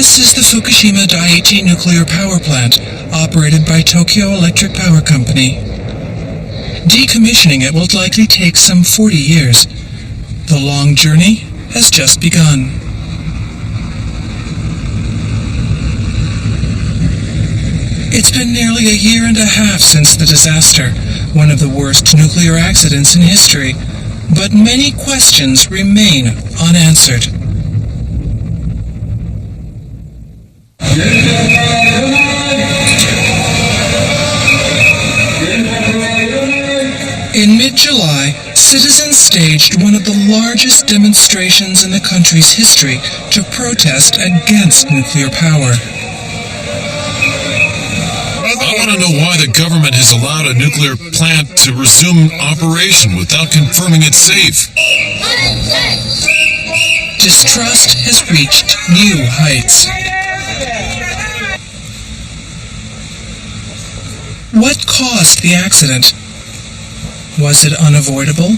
This is the Fukushima Daiichi nuclear power plant, operated by Tokyo Electric Power Company. Decommissioning it will likely take some 40 years. The long journey has just begun. It's been nearly a year and a half since the disaster, one of the worst nuclear accidents in history, but many questions remain unanswered. In mid-July, citizens staged one of the largest demonstrations in the country's history to protest against nuclear power. I want to know why the government has allowed a nuclear plant to resume operation without confirming it's safe. Distrust has reached new heights. What caused the accident? Was it unavoidable?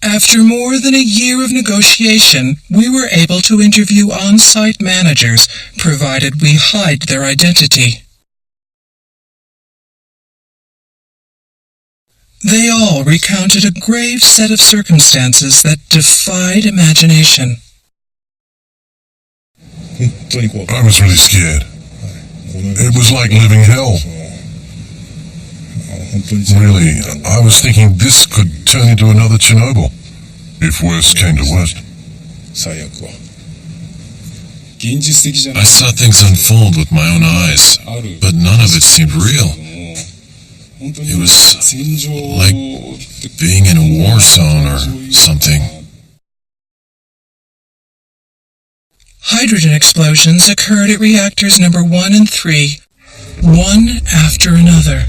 After more than a year of negotiation, we were able to interview on-site managers, provided we hide their identity. They all recounted a grave set of circumstances that defied imagination. I was really scared. It was like living hell. Really, I was thinking this could turn into another Chernobyl, if worst came to worst. I saw things unfold with my own eyes, but none of it seemed real. It was like being in a war zone or something. Hydrogen explosions occurred at reactors number 1 and 3, one after another.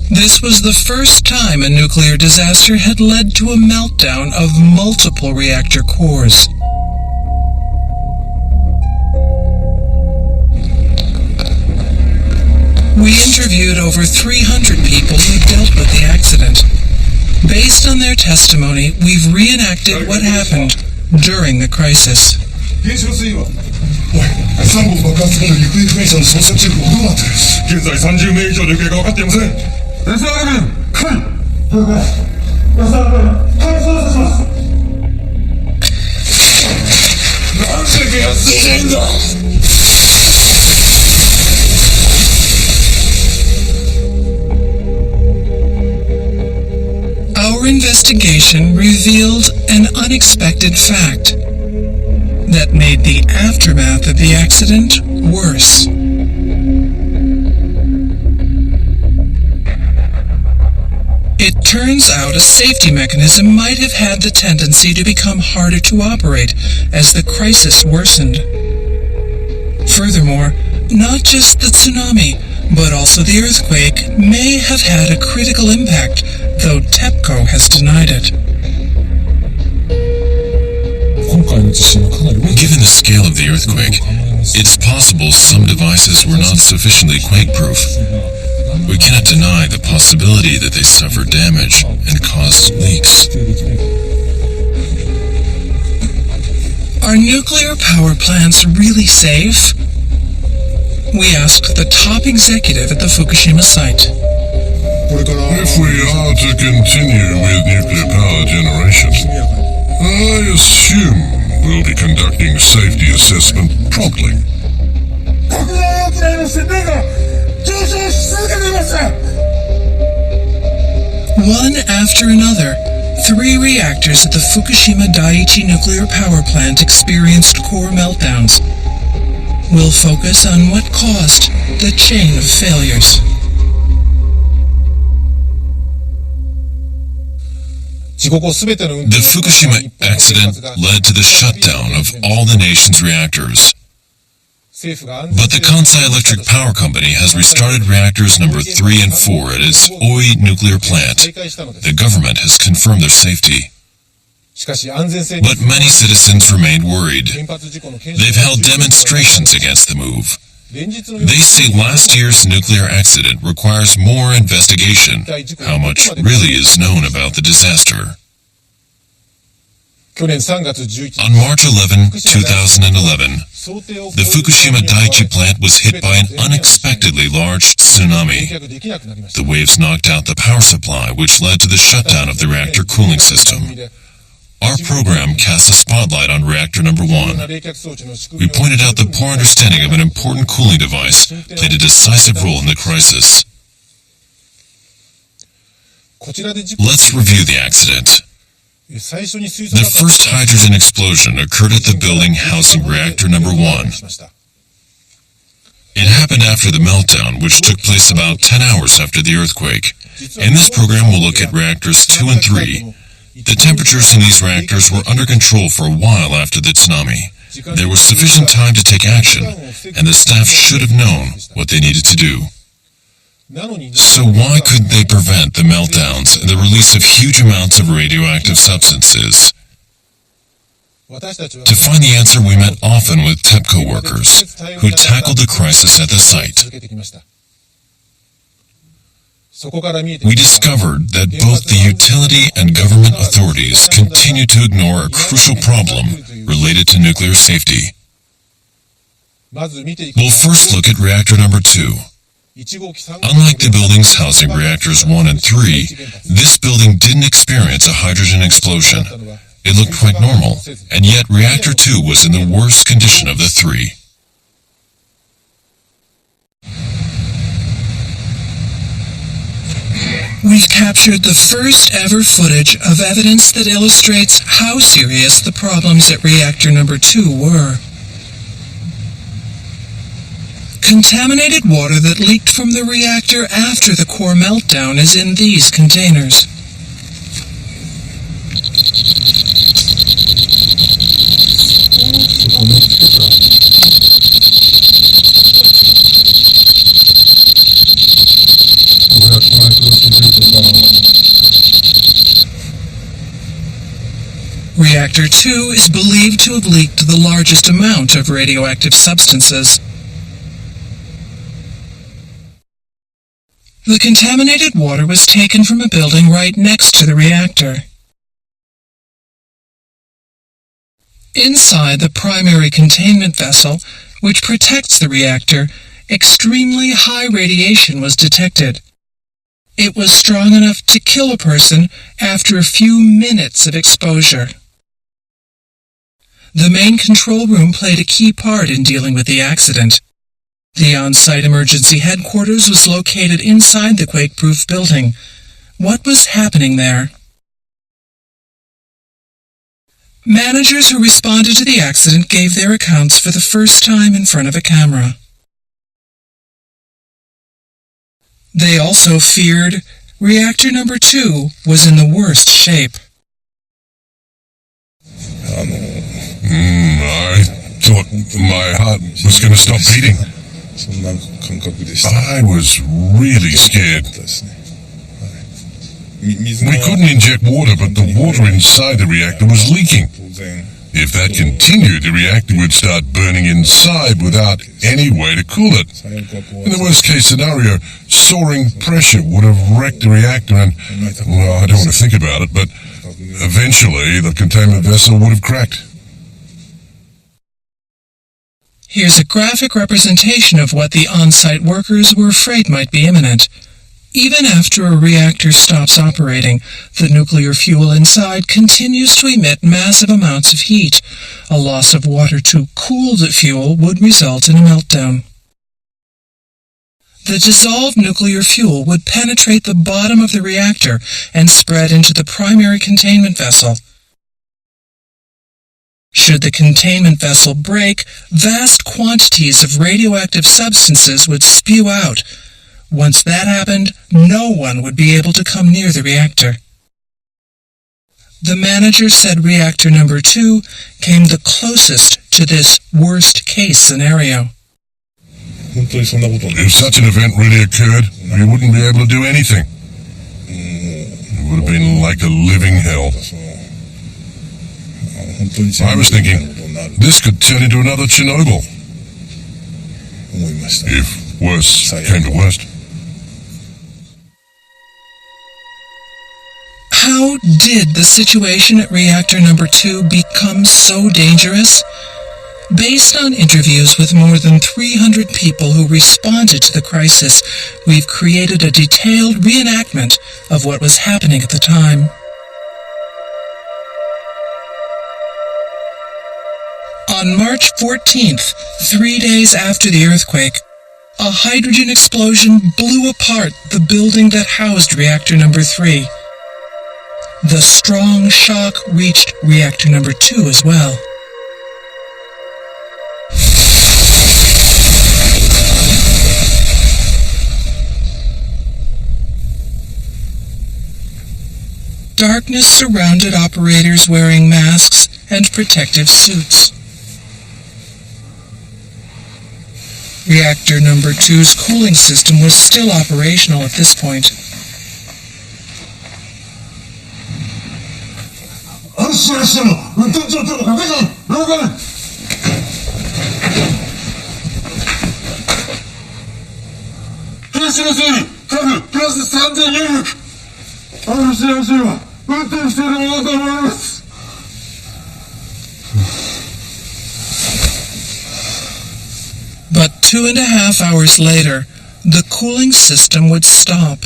This was the first time a nuclear disaster had led to a meltdown of multiple reactor cores. We interviewed over 300 people who dealt with the accident. Based on their testimony, we've reenacted what happened during the crisis. Our investigation revealed an unexpected fact that made the aftermath of the accident worse. It turns out a safety mechanism might have had the tendency to become harder to operate as the crisis worsened. Furthermore, not just the tsunami, but also the earthquake may have had a critical impact, though TEPCO has denied it. Given the scale of the earthquake, it's possible some devices were not sufficiently quake-proof. We cannot deny the possibility that they suffered damage and caused leaks. Are nuclear power plants really safe? We asked the top executive at the Fukushima site. If we are to continue with nuclear power generation, I assume we'll be conducting safety assessment promptly. One after another, 3 reactors at the Fukushima Daiichi nuclear power plant experienced core meltdowns. We'll focus on what caused the chain of failures. The Fukushima accident led to the shutdown of all the nation's reactors. But the Kansai Electric Power Company has restarted reactors number 3 and 4 at its Oi nuclear plant. The government has confirmed their safety. But many citizens remained worried. They've held demonstrations against the move. They say last year's nuclear accident requires more investigation. How much really is known about the disaster? On March 11, 2011, the Fukushima Daiichi plant was hit by an unexpectedly large tsunami. The waves knocked out the power supply, which led to the shutdown of the reactor cooling system. Our program cast a spotlight on reactor number 1. We pointed out the poor understanding of an important cooling device played a decisive role in the crisis. Let's review the accident. The first hydrogen explosion occurred at the building housing reactor number 1. It happened after the meltdown, which took place about 10 hours after the earthquake. In this program, we'll look at reactors 2 and 3. The temperatures in these reactors were under control for a while after the tsunami. There was sufficient time to take action, and the staff should have known what they needed to do. So why couldn't they prevent the meltdowns and the release of huge amounts of radioactive substances? To find the answer, we met often with TEPCO workers who tackled the crisis at the site. We discovered that both the utility and government authorities continue to ignore a crucial problem related to nuclear safety. We'll first look at reactor number 2. Unlike the buildings housing reactors 1 and 3, this building didn't experience a hydrogen explosion. It looked quite normal, and yet reactor 2 was in the worst condition of the 3. We've captured the first ever footage of evidence that illustrates how serious the problems at reactor number 2 were. Contaminated water that leaked from the reactor after the core meltdown is in these containers. Reactor 2 is believed to have leaked the largest amount of radioactive substances. The contaminated water was taken from a building right next to the reactor. Inside the primary containment vessel, which protects the reactor, extremely high radiation was detected. It was strong enough to kill a person after a few minutes of exposure. The main control room played a key part in dealing with the accident. The on-site emergency headquarters was located inside the quake-proof building. What was happening there? Managers who responded to the accident gave their accounts for the first time in front of a camera. They also feared reactor number 2 was in the worst shape. I thought my heart was going to stop beating. I was really scared. We couldn't inject water, but the water inside the reactor was leaking. If that continued, the reactor would start burning inside without any way to cool it. In the worst case scenario, soaring pressure would have wrecked the reactor and, well, I don't want to think about it, but eventually the containment vessel would have cracked. Here's a graphic representation of what the on-site workers were afraid might be imminent. Even after a reactor stops operating, the nuclear fuel inside continues to emit massive amounts of heat. A loss of water to cool the fuel would result in a meltdown. The dissolved nuclear fuel would penetrate the bottom of the reactor and spread into the primary containment vessel. Should the containment vessel break, vast quantities of radioactive substances would spew out. Once that happened, no one would be able to come near the reactor. The manager said reactor number 2 came the closest to this worst-case scenario. If such an event really occurred, we wouldn't be able to do anything. It would have been like a living hell. I was thinking, this could turn into another Chernobyl. if worse came to worst. How did the situation at reactor number 2 become so dangerous? Based on interviews with more than 300 people who responded to the crisis, we've created a detailed reenactment of what was happening at the time. On March 14th, 3 days after the earthquake, a hydrogen explosion blew apart the building that housed reactor number 3. The strong shock reached reactor number 2 as well. Darkness surrounded operators wearing masks and protective suits. Reactor number 2's cooling system was still operational at this point. But 2.5 hours later, the cooling system would stop.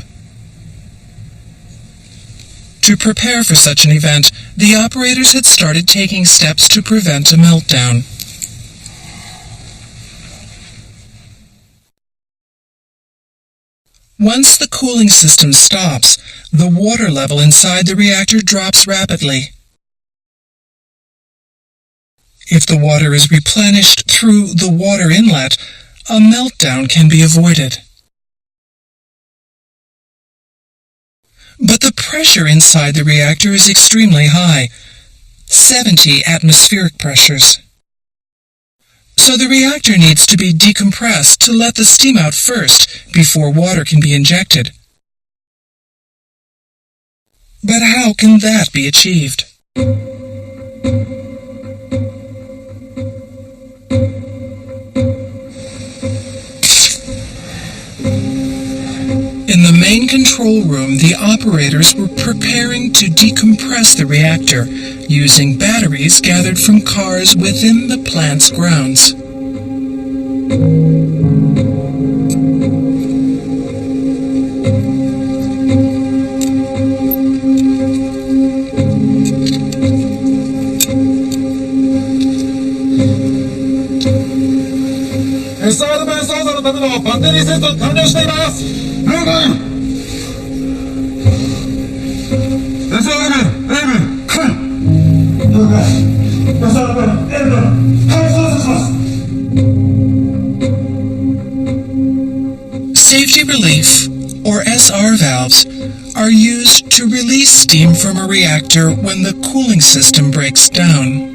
To prepare for such an event, the operators had started taking steps to prevent a meltdown. Once the cooling system stops, the water level inside the reactor drops rapidly. If the water is replenished through the water inlet, a meltdown can be avoided. But the pressure inside the reactor is extremely high, 70 atmospheric pressures. So the reactor needs to be decompressed to let the steam out first before water can be injected. But how can that be achieved? In the main control room, the operators were preparing to decompress the reactor using batteries gathered from cars within the plant's grounds. Safety relief, or SR valves, are used to release steam from a reactor when the cooling system breaks down.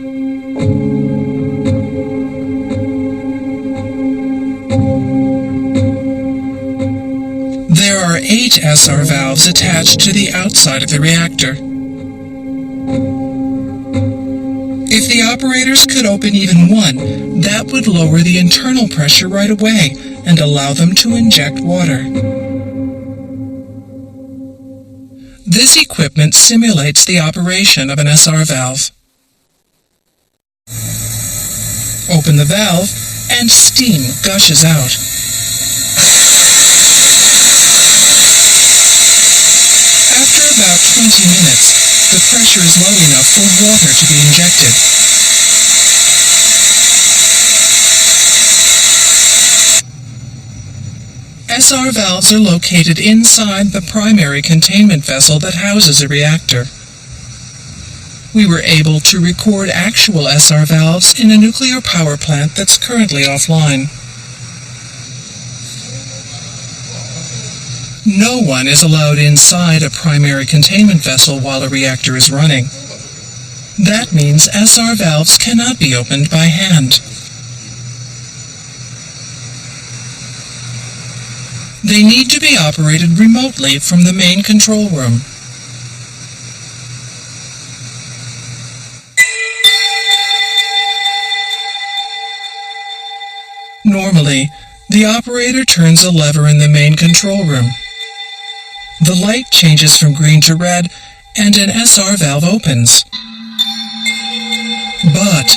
There are 8 SR valves attached to the outside of the reactor. If the operators could open even one, that would lower the internal pressure right away and allow them to inject water. This equipment simulates the operation of an SR valve. Open the valve, and steam gushes out. After about 20 minutes, the pressure is low enough for water to be injected. SR valves are located inside the primary containment vessel that houses a reactor. We were able to record actual SR valves in a nuclear power plant that's currently offline. No one is allowed inside a primary containment vessel while a reactor is running. That means SR valves cannot be opened by hand. They need to be operated remotely from the main control room. Normally, The operator turns a lever in the main control room. The light changes from green to red, and an SR valve opens. But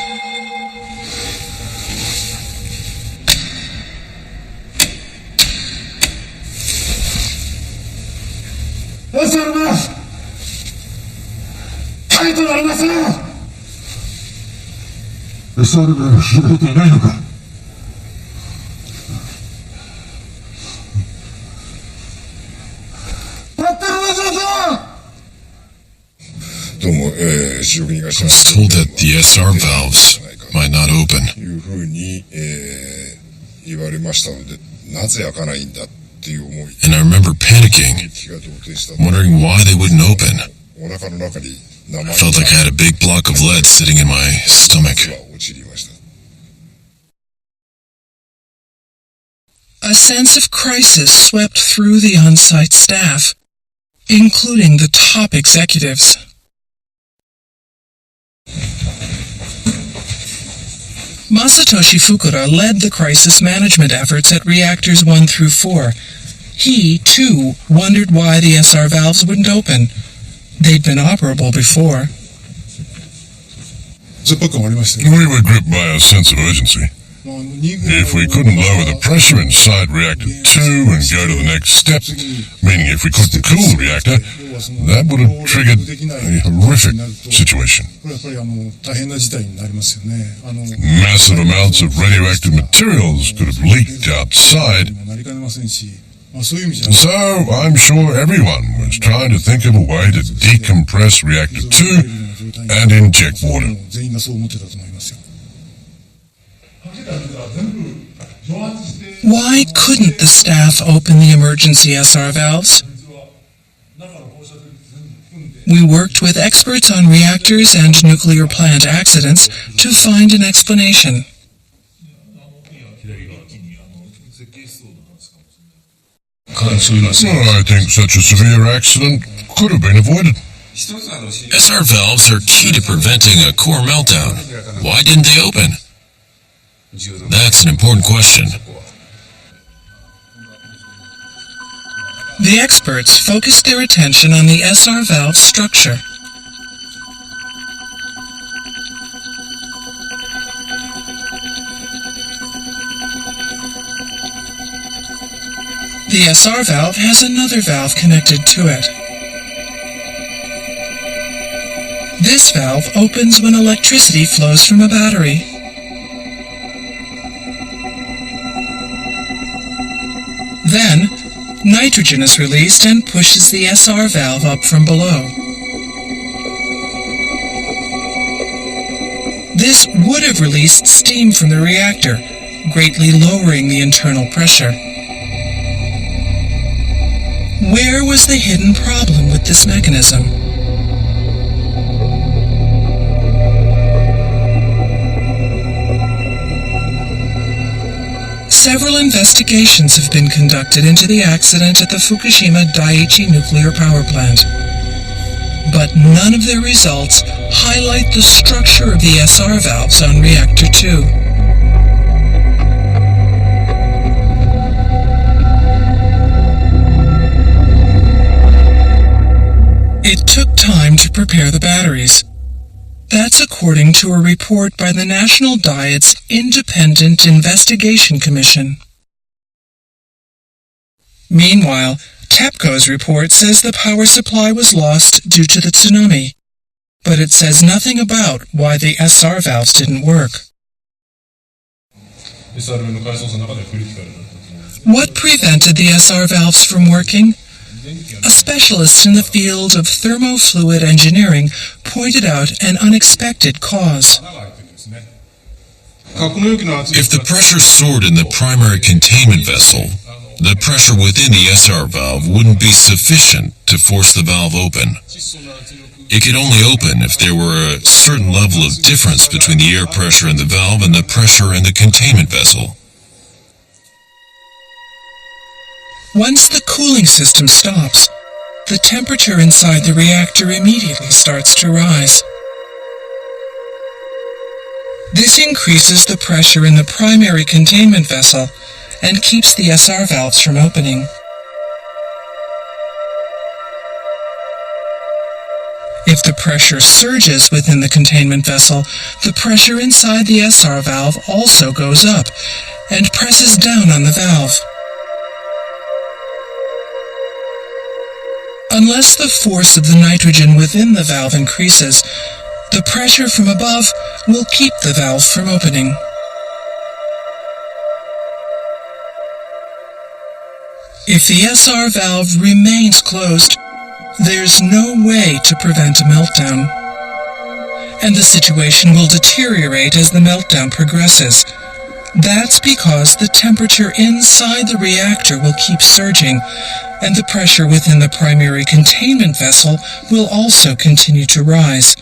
I was told that the SR valves might not open. And I remember panicking, wondering why they wouldn't open. I felt like I had a big block of lead sitting in my stomach. a sense of crisis swept through the on-site staff, including the top executives. Masatoshi Fukuda led the crisis management efforts at reactors 1 through 4. He, too, wondered why the SR valves wouldn't open. They'd been operable before. We were gripped by a sense of urgency. If we couldn't lower the pressure inside reactor 2 and go to the next step, meaning if we couldn't cool the reactor, that would have triggered a horrific situation. Massive amounts of radioactive materials could have leaked outside. So I'm sure everyone was trying to think of a way to decompress reactor 2 and inject water. Why couldn't the staff open the emergency SR valves? We worked with experts on reactors and nuclear plant accidents to find an explanation. I think such a severe accident could have been avoided. SR valves are key to preventing a core meltdown. Why didn't they open? That's an important question. The experts focused their attention on the SR valve structure. The SR valve has another valve connected to it. This valve opens when electricity flows from a battery. Then, nitrogen is released and pushes the SR valve up from below. This would have released steam from the reactor, greatly lowering the internal pressure. Where was the hidden problem with this mechanism? Several investigations have been conducted into the accident at the Fukushima Daiichi nuclear power plant. But none of their results highlight the structure of the SR valves on reactor 2. It took time to prepare the batteries. That's according to a report by the National Diet's Independent Investigation Commission. Meanwhile, TEPCO's report says the power supply was lost due to the tsunami, but it says nothing about why the SR valves didn't work. What prevented the SR valves from working? A specialist in the field of thermofluid engineering pointed out an unexpected cause. If the pressure stored in the primary containment vessel, the pressure within the SR valve wouldn't be sufficient to force the valve open. It could only open if there were a certain level of difference between the air pressure in the valve and the pressure in the containment vessel. Once the cooling system stops, the temperature inside the reactor immediately starts to rise. This increases the pressure in the primary containment vessel and keeps the SR valves from opening. If the pressure surges within the containment vessel, the pressure inside the SR valve also goes up and presses down on the valve. Unless the force of the nitrogen within the valve increases, the pressure from above will keep the valve from opening. If the SR valve remains closed, there's no way to prevent a meltdown, and the situation will deteriorate as the meltdown progresses. That's because the temperature inside the reactor will keep surging, and the pressure within the primary containment vessel will also continue to rise.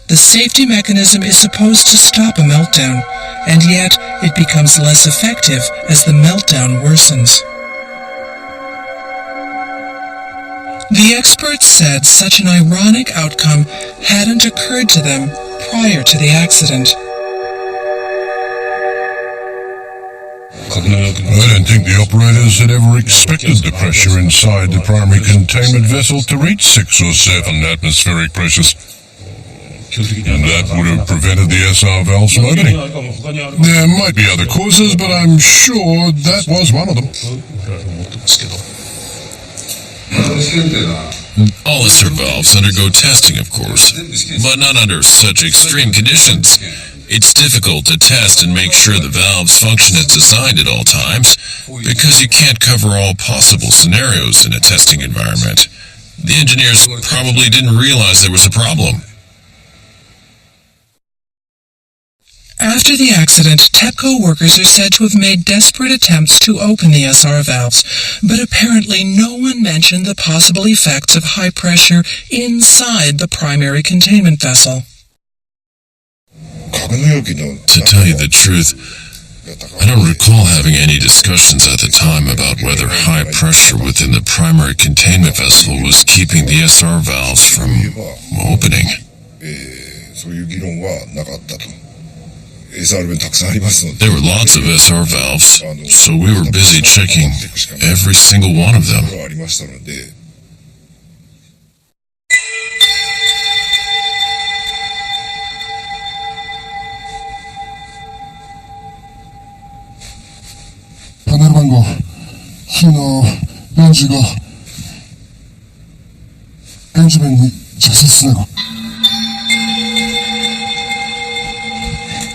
The safety mechanism is supposed to stop a meltdown, and yet it becomes less effective as the meltdown worsens. The experts said such an ironic outcome hadn't occurred to them prior to the accident. I don't think the operators had ever expected the pressure inside the primary containment vessel to reach 6 or 7 atmospheric pressures. And that would have prevented the SR valves from opening. There might be other causes, but I'm sure that was one of them. All SR valves undergo testing, of course, but not under such extreme conditions. It's difficult to test and make sure the valves function as designed at all times, because you can't cover all possible scenarios in a testing environment. The engineers probably didn't realize there was a problem. After the accident, TEPCO workers are said to have made desperate attempts to open the SR valves, but apparently no one mentioned the possible effects of high pressure inside the primary containment vessel. To tell you the truth, I don't recall having any discussions at the time about whether high pressure within the primary containment vessel was keeping the SR valves from opening. There were lots of SR valves, so we were busy checking every single one of them.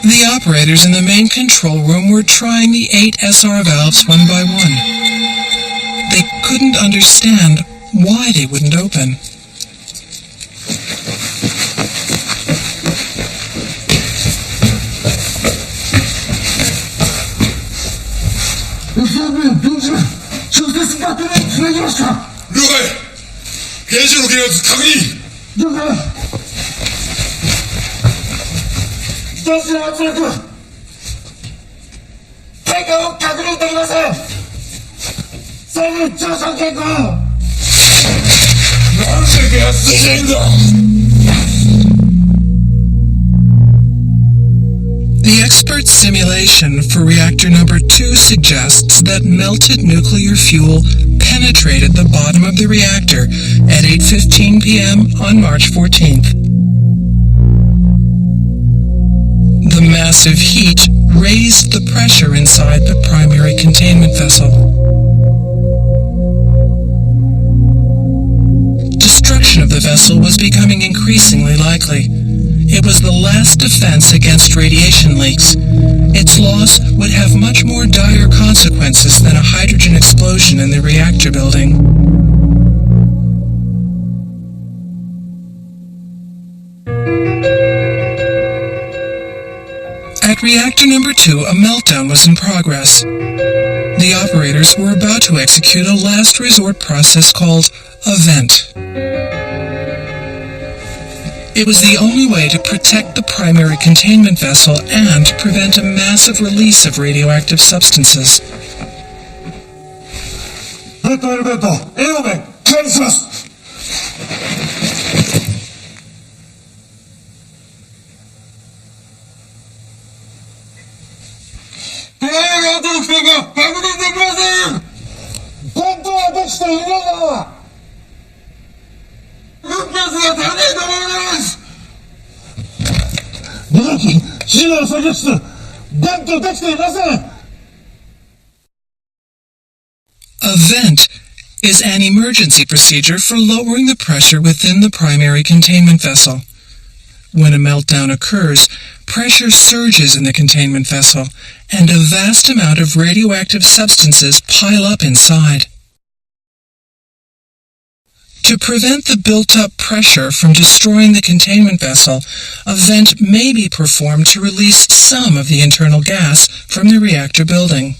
The operators in the main control room were trying the 8 SR valves one by one. They couldn't understand why they wouldn't open. The expert simulation for reactor number 2 suggests that melted nuclear fuel penetrated the bottom of the reactor at 8:15 p.m. on March 14th. The massive heat raised the pressure inside the primary containment vessel. Destruction of the vessel was becoming increasingly likely. It was the last defense against radiation leaks. Its loss would have much more dire consequences than a hydrogen explosion in the reactor building. At reactor number 2, a meltdown was in progress. The operators were about to execute a last resort process called a vent. It was the only way to protect the primary containment vessel and prevent a massive release of radioactive substances. しているのだ。運転手が足りないと思います。2機、シーナの作業室、ベントできていません。A vent is an emergency procedure for lowering the pressure within the primary containment vessel. When a meltdown occurs, pressure surges in the containment vessel, and a vast amount of radioactive substances pile up inside. To prevent the built-up pressure from destroying the containment vessel, a vent may be performed to release some of the internal gas from the reactor building.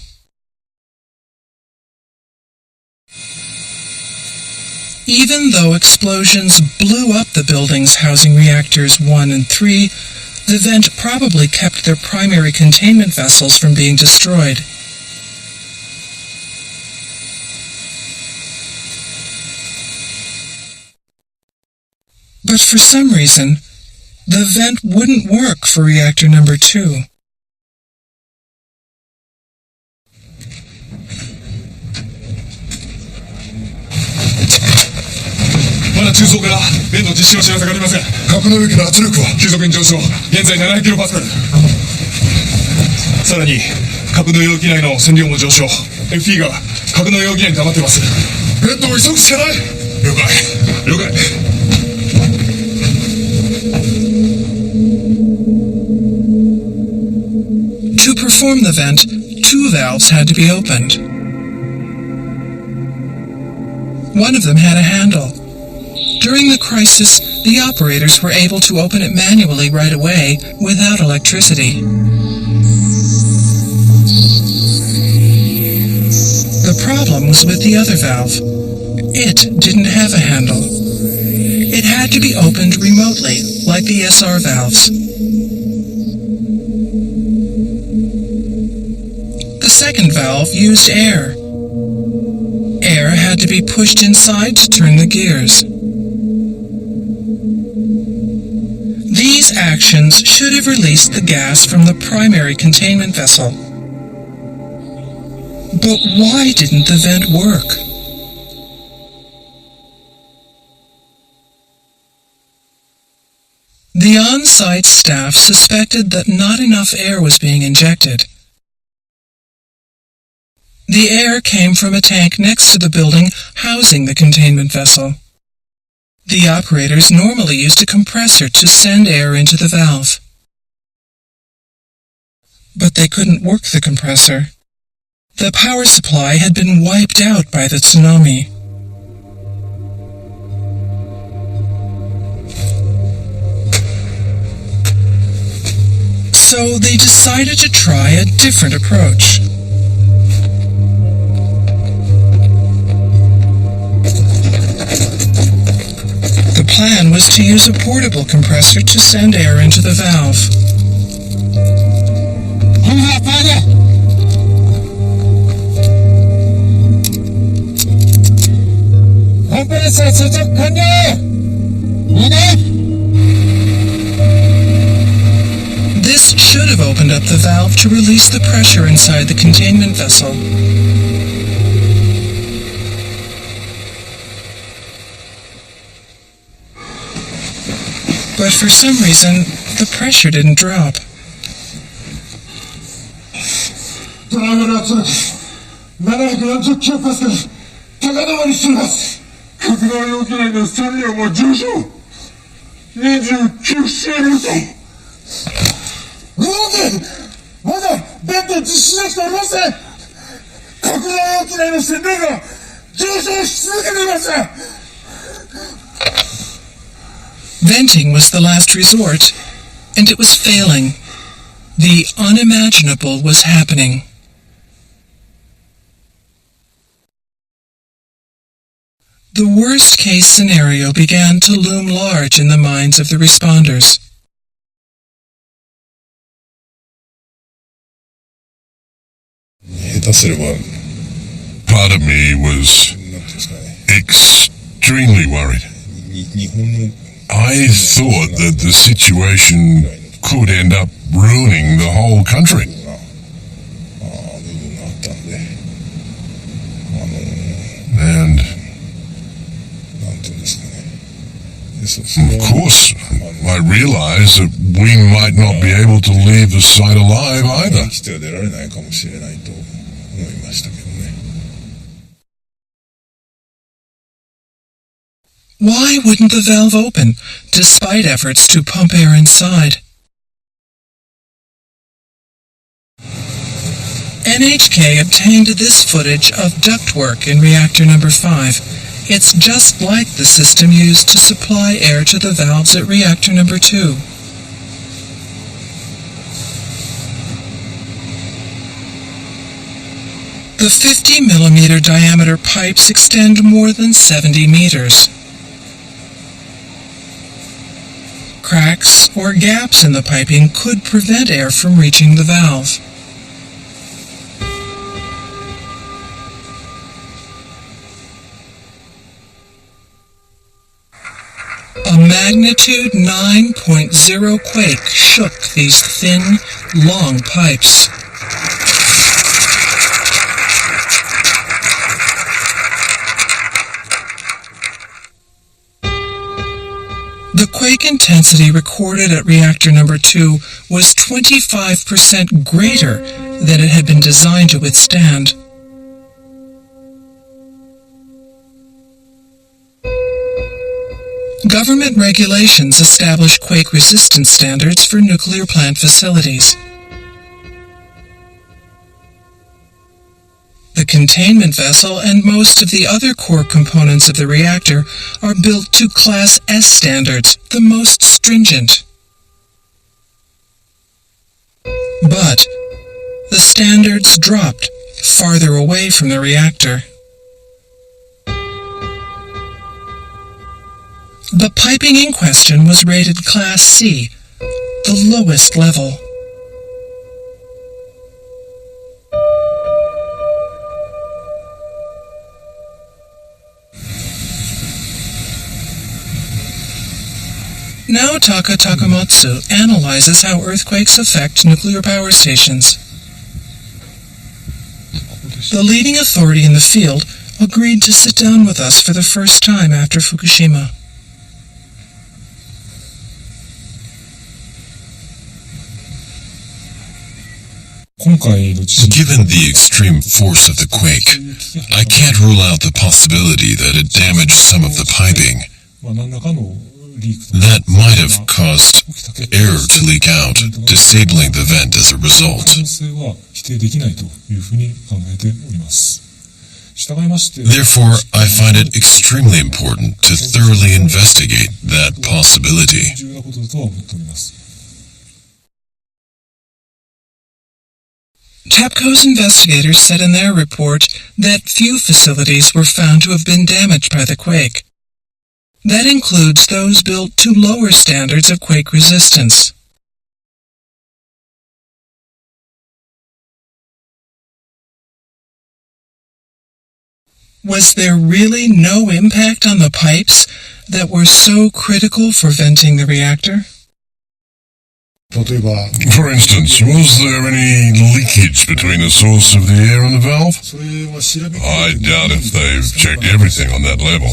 Even though explosions blew up the buildings housing reactors 1 and 3, the vent probably kept their primary containment vessels from being destroyed. But for some reason, the vent wouldn't work for reactor number 2. Now, 中層から弁の実施の知らせがありません。格納容器の圧力は急速に上昇。現在700キロパスカル。さらに格納容器内の線量も上昇。FP が格納容器内に溜まっています。ベッドを急ぐしかない。了解。了解。To perform the vent, 2 valves had to be opened. One of them had a handle. During the crisis, the operators were able to open it manually right away without electricity. The problem was with the other valve. It didn't have a handle. It had to be opened remotely, like the SR valves. The second valve used air. Air had to be pushed inside to turn the gears. These actions should have released the gas from the primary containment vessel. But why didn't the vent work? The on-site staff suspected that not enough air was being injected. The air came from a tank next to the building housing the containment vessel. The operators normally used a compressor to send air into the valve. But they couldn't work the compressor. The power supply had been wiped out by the tsunami. So they decided to try a different approach. The plan was to use a portable compressor to send air into the valve. This should have opened up the valve to release the pressure inside the containment vessel. But for some reason, the pressure didn't drop. ドライバーの圧力740キロパスカル高止まりしています。格納容器内の線量も上昇。29シールト。まだベント実施できておりません。格納容器内の線量が上昇し続けています。Venting was the last resort, and it was failing. The unimaginable was happening. The worst-case scenario began to loom large in the minds of the responders. Part of me was extremely worried. I thought that the situation could end up ruining the whole country. And Of course, I realize that we might not be able to leave the site alive either. Why wouldn't the valve open, despite efforts to pump air inside? NHK obtained this footage of ductwork in reactor number 5. It's just like the system used to supply air to the valves at reactor number 2. The 50-millimeter diameter pipes extend more than 70 meters. Cracks or gaps in the piping could prevent air from reaching the valve. A magnitude 9.0 quake shook these thin, long pipes. The quake intensity recorded at reactor number 2 was 25% greater than it had been designed to withstand. Government regulations establish quake resistance standards for nuclear plant facilities. The containment vessel and most of the other core components of the reactor are built to Class S standards, the most stringent. But the standards dropped farther away from the reactor. The piping in question was rated Class C, the lowest level. Naotaka Takamatsu analyzes how earthquakes affect nuclear power stations. The leading authority in the field agreed to sit down with us for the first time after Fukushima. Given the extreme force of the quake, I can't rule out the possibility that it damaged some of the piping. That might have caused air to leak out, disabling the vent as a result. Therefore, I find it extremely important to thoroughly investigate that possibility. TEPCO's investigators said in their report that few facilities were found to have been damaged by the quake. That includes those built to lower standards of quake resistance. Was there really no impact on the pipes that were so critical for venting the reactor? For instance, was there any leakage between the source of the air and the valve? I doubt if they've checked everything on that level.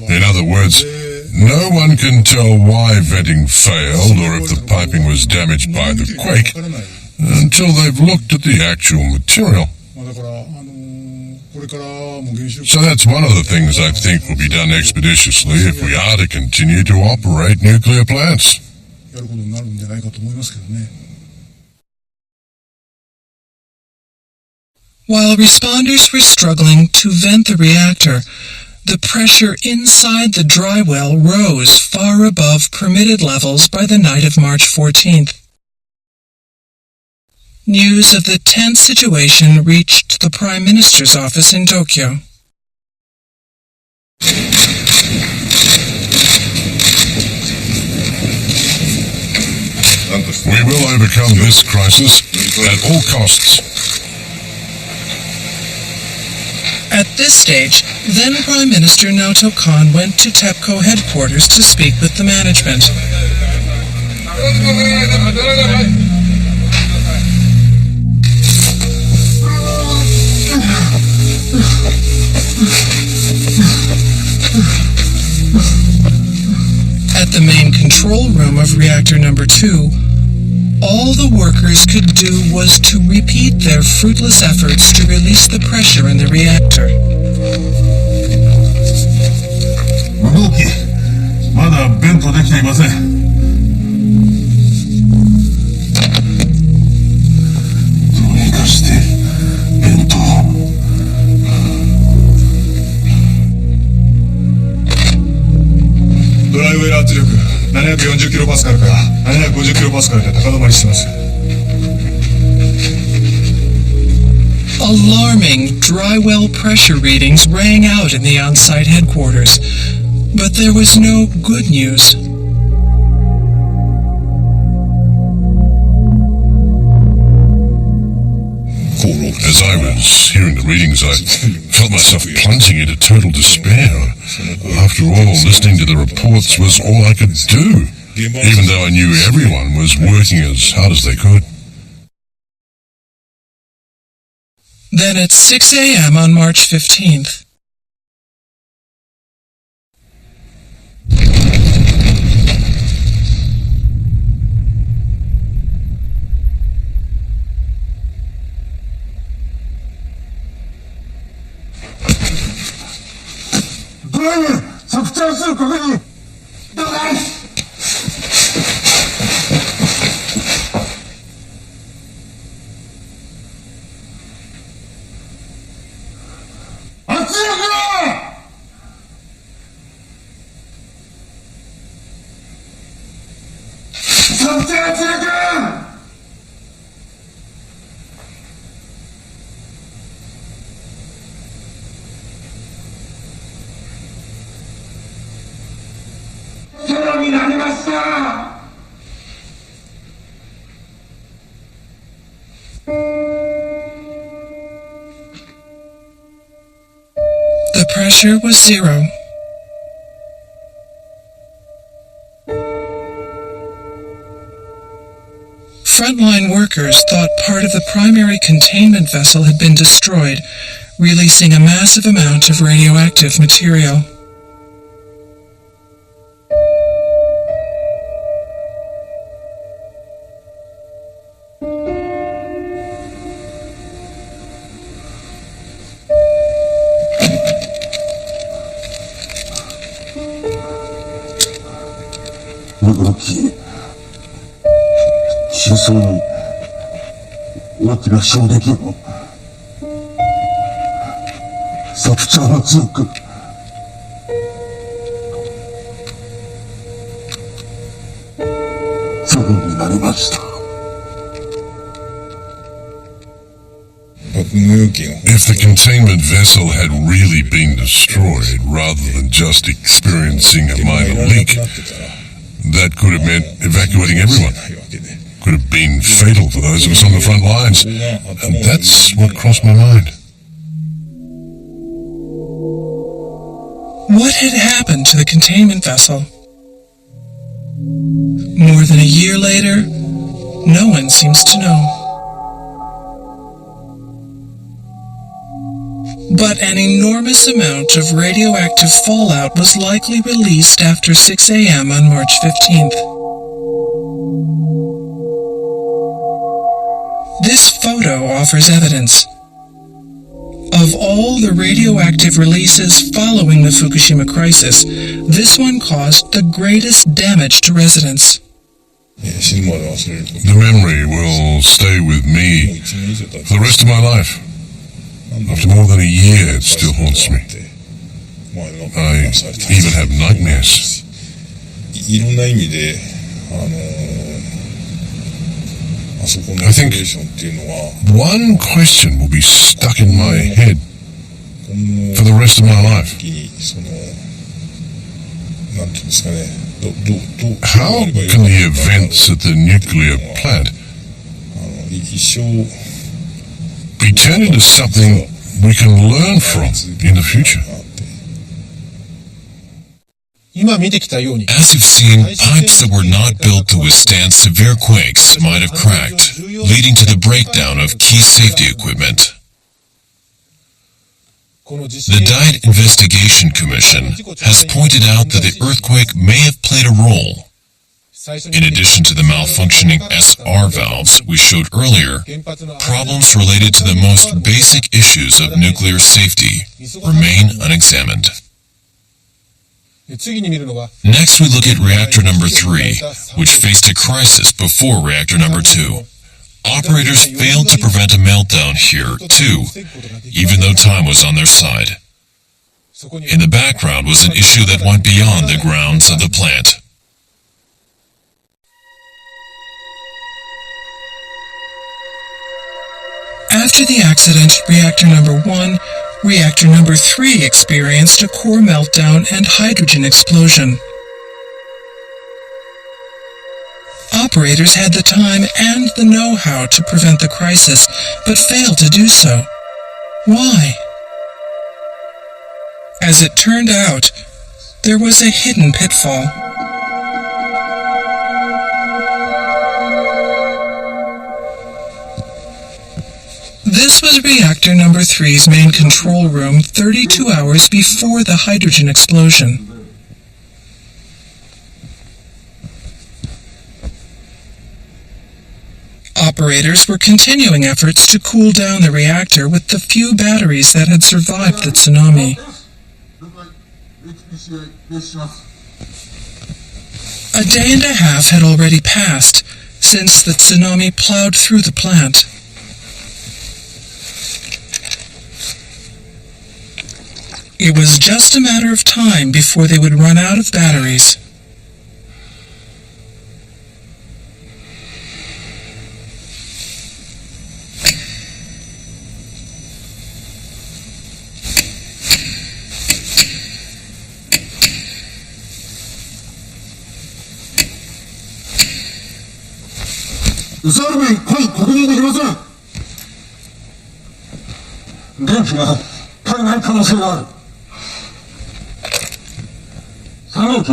In other words, no one can tell why venting failed or if the piping was damaged by the quake until they've looked at the actual material. So that's one of the things I think will be done expeditiously if we are to continue to operate nuclear plants. While responders were struggling to vent the reactor, the pressure inside the dry well rose far above permitted levels by the night of March 14th. News of the tense situation reached the Prime Minister's office in Tokyo. We will overcome this crisis at all costs. At this stage, then Prime Minister Naoto Kan went to TEPCO headquarters to speak with the management. control room of reactor number 2, all the workers could do was to repeat their fruitless efforts to release the pressure in the reactor. 無動機、まだベントできていません。どうにかしてベントを。ドライウェル圧力740キロパスカルから750キロパスカルで高止まりしてます。Alarming dry well pressure readings rang out in the on-site headquarters, but there was no good news. As I was hearing the readings, I felt myself plunging into total despair. After all, listening to the reports was all I could do, even though I knew everyone was working as hard as they could. Then at 6 a.m. on March 15th, the pressure was 0. Frontline workers thought part of the primary containment vessel had been destroyed, releasing a massive amount of radioactive material. If the containment vessel had really been destroyed, rather than just experiencing a minor leak, that could have meant evacuating everyone. Could have been fatal for those of us on the front lines. And that's what crossed my mind. What had happened to the containment vessel? More than a year later, no one seems to know. But an enormous amount of radioactive fallout was likely released after 6 a.m. on March 15th. This photo offers evidence. Of all the radioactive releases following the Fukushima crisis, this one caused the greatest damage to residents. The memory will stay with me for the rest of my life. After more than a year, it still haunts me. I even have nightmares. I think one question will be stuck in my head for the rest of my life. How can the events at the nuclear plant be turned into something we can learn from in the future? As you've seen, pipes that were not built to withstand severe quakes might have cracked, leading to the breakdown of key safety equipment. The Diet Investigation Commission has pointed out that the earthquake may have played a role. In addition to the malfunctioning SR valves we showed earlier, problems related to the most basic issues of nuclear safety remain unexamined. Next, we look at reactor number 3, which faced a crisis before reactor number 2. Operators failed to prevent a meltdown here, too, even though time was on their side. In the background was an issue that went beyond the grounds of the plant. After the accident, reactor number 1, reactor number 3 experienced a core meltdown and hydrogen explosion. Operators had the time and the know-how to prevent the crisis, but failed to do so. Why? As it turned out, there was a hidden pitfall. This was reactor number 3's main control room 32 hours before the hydrogen explosion. Operators were continuing efforts to cool down the reactor with the few batteries that had survived the tsunami. A day and a half had already passed since the tsunami plowed through the plant. It was just a matter of time before they would run out of batteries. SR弁、はい、確認できません。電気が足りない可能性がある。3号機、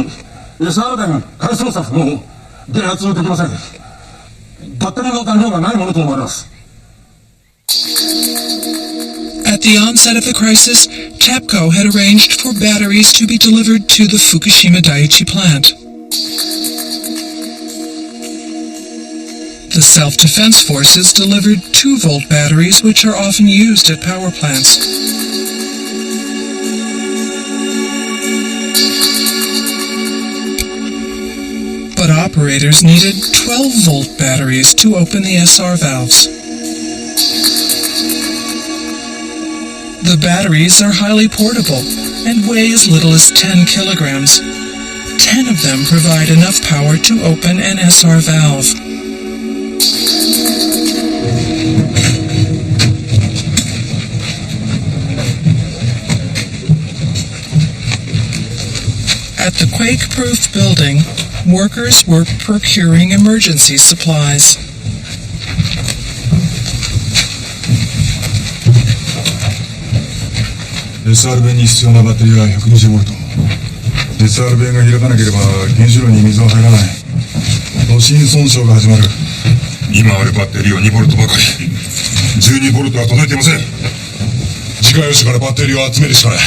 SR弁、回送作不能、電圧できません。バッテリーの残量がないものと思われます。At the onset of the crisis, TEPCO had arranged for batteries to be delivered to the Fukushima Daiichi plant. The self-defense forces delivered 2-volt batteries, which are often used at power plants. But operators needed 12-volt batteries to open the SR valves. The batteries are highly portable and weigh as little as 10 kilograms. 10 of them provide enough power to open an SR valve. At the quake-proof building, workers were procuring emergency supplies. SR 弁に必要なバッテリーは120ボルト。SR 弁が開かなければ原子炉に水は入らない。炉心損傷が始まる。今あるバッテリーは2ボルトばかり。12ボルトは届いていません。自家用車からバッテリーを集めるしかない。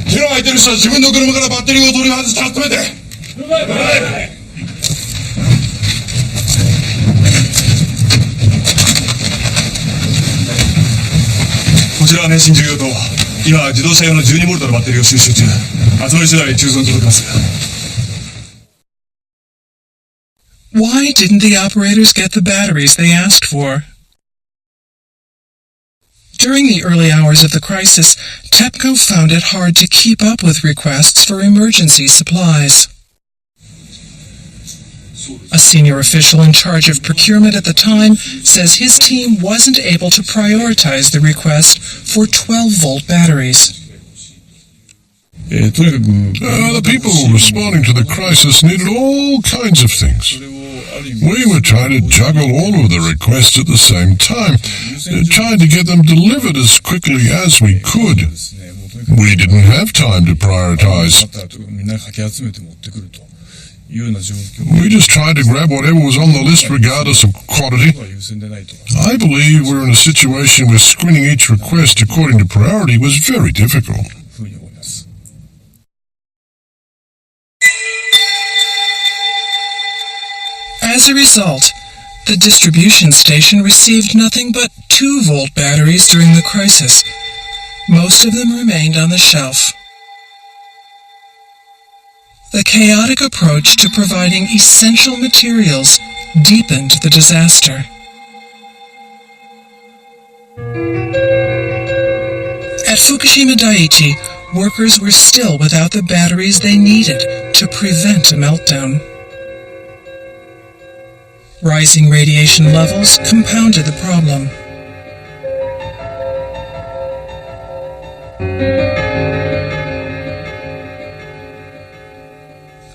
手の空いてる人は自分の車からバッテリーを取り外して集めて。こちらは免震重要棟。今自動車用の12ボルトのバッテリーを収集中。集まり次第中枢に届けます。Why didn't the operators get the batteries they asked for? During the early hours of the crisis, TEPCO found it hard to keep up with requests for emergency supplies. A senior official in charge of procurement at the time says his team wasn't able to prioritize the request for 12-volt batteries. The people responding to the crisis needed all kinds of things. We were trying to juggle all of the requests at the same time, trying to get them delivered as quickly as we could. We didn't have time to prioritize. We just tried to grab whatever was on the list regardless of quantity. I believe we're in a situation where screening each request according to priority was very difficult. As a result, the distribution station received nothing but 2-volt batteries during the crisis. Most of them remained on the shelf. The chaotic approach to providing essential materials deepened the disaster. At Fukushima Daiichi, workers were still without the batteries they needed to prevent a meltdown. Rising radiation levels compounded the problem.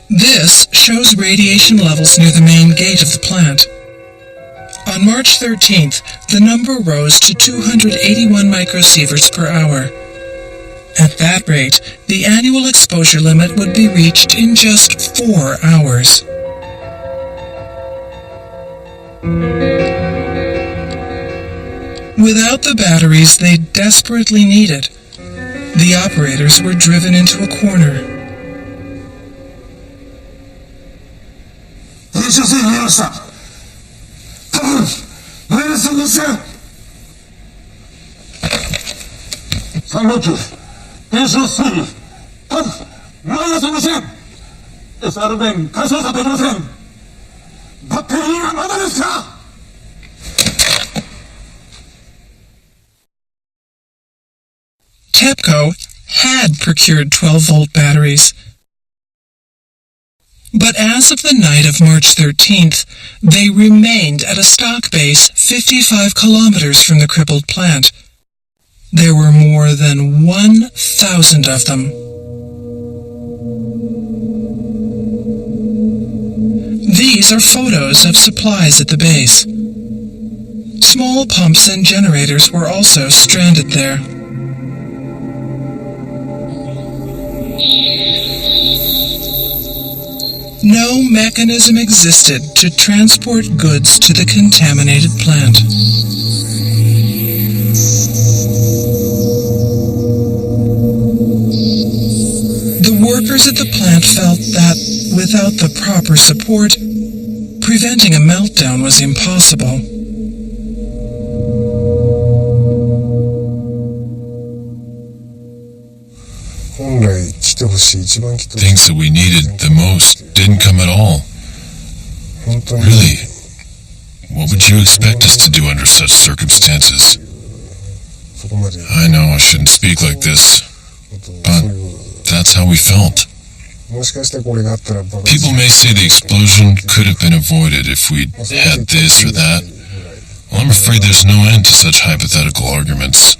This shows radiation levels near the main gate of the plant. On March 13th, the number rose to 281 microsieverts per hour. At that rate, the annual exposure limit would be reached in just 4 hours. Without the batteries they desperately needed, the operators were driven into a corner. TEPCO had procured 12-volt batteries. But as of the night of March 13th, they remained at a stock base 55 kilometers from the crippled plant. There were more than 1,000 of them. These are photos of supplies at the base. Small pumps and generators were also stranded there. No mechanism existed to transport goods to the contaminated plant. The workers at the plant felt that, without the proper support, preventing a meltdown was impossible. Things that we needed the most didn't come at all. Really, what would you expect us to do under such circumstances? I know I shouldn't speak like this, but that's how we felt. People may say the explosion could have been avoided if we'd had this or that. Well, I'm afraid there's no end to such hypothetical arguments.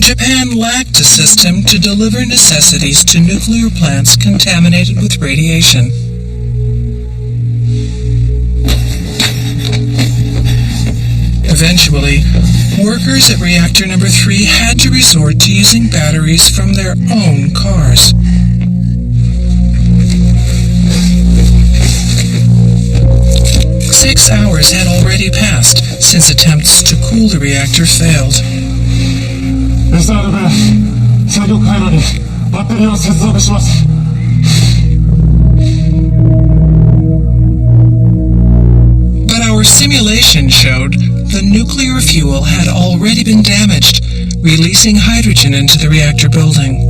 Japan lacked a system to deliver necessities to nuclear plants contaminated with radiation. Eventually, workers at reactor number 3 had to resort to using batteries from their own cars. Six hours had already passed since attempts to cool the reactor failed. But our simulation showed the nuclear fuel had already been damaged, releasing hydrogen into the reactor building.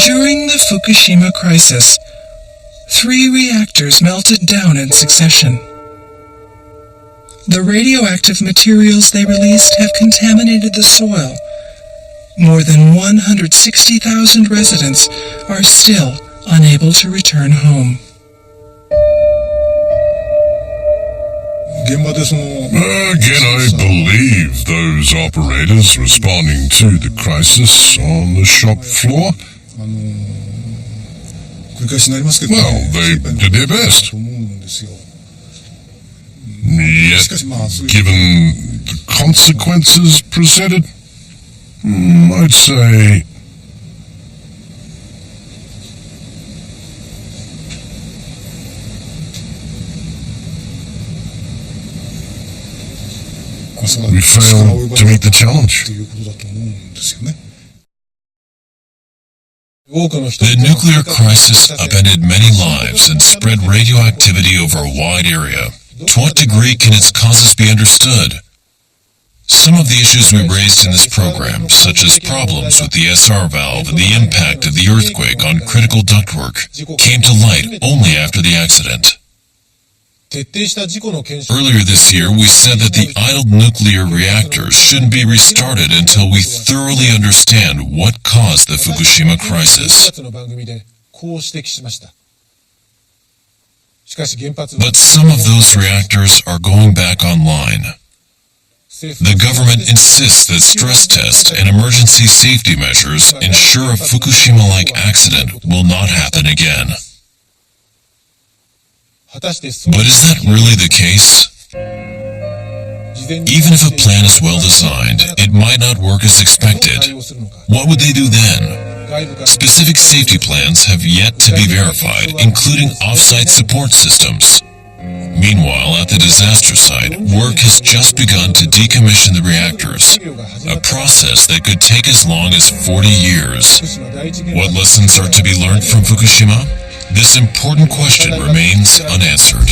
During the Fukushima crisis, 3 reactors melted down in succession. The radioactive materials they released have contaminated the soil. More than 160,000 residents are still unable to return home. Again, I believe those operators responding to the crisis on the shop floor. Well, they did their best. Yet, given the consequences presented, I'd say we failed to meet the challenge. The nuclear crisis upended many lives and spread radioactivity over a wide area. To what degree can its causes be understood? Some of the issues we raised in this program, such as problems with the SR valve and the impact of the earthquake on critical ductwork, came to light only after the accident. Earlier this year, we said that the idled nuclear reactors shouldn't be restarted until we thoroughly understand what caused the Fukushima crisis. But some of those reactors are going back online. The government insists that stress tests and emergency safety measures ensure a Fukushima-like accident will not happen again. But is that really the case? Even if a plan is well designed, it might not work as expected. What would they do then? Specific safety plans have yet to be verified, including off-site support systems. Meanwhile, at the disaster site, work has just begun to decommission the reactors, a process that could take as long as 40 years. What lessons are to be learned from Fukushima? This important question remains unanswered.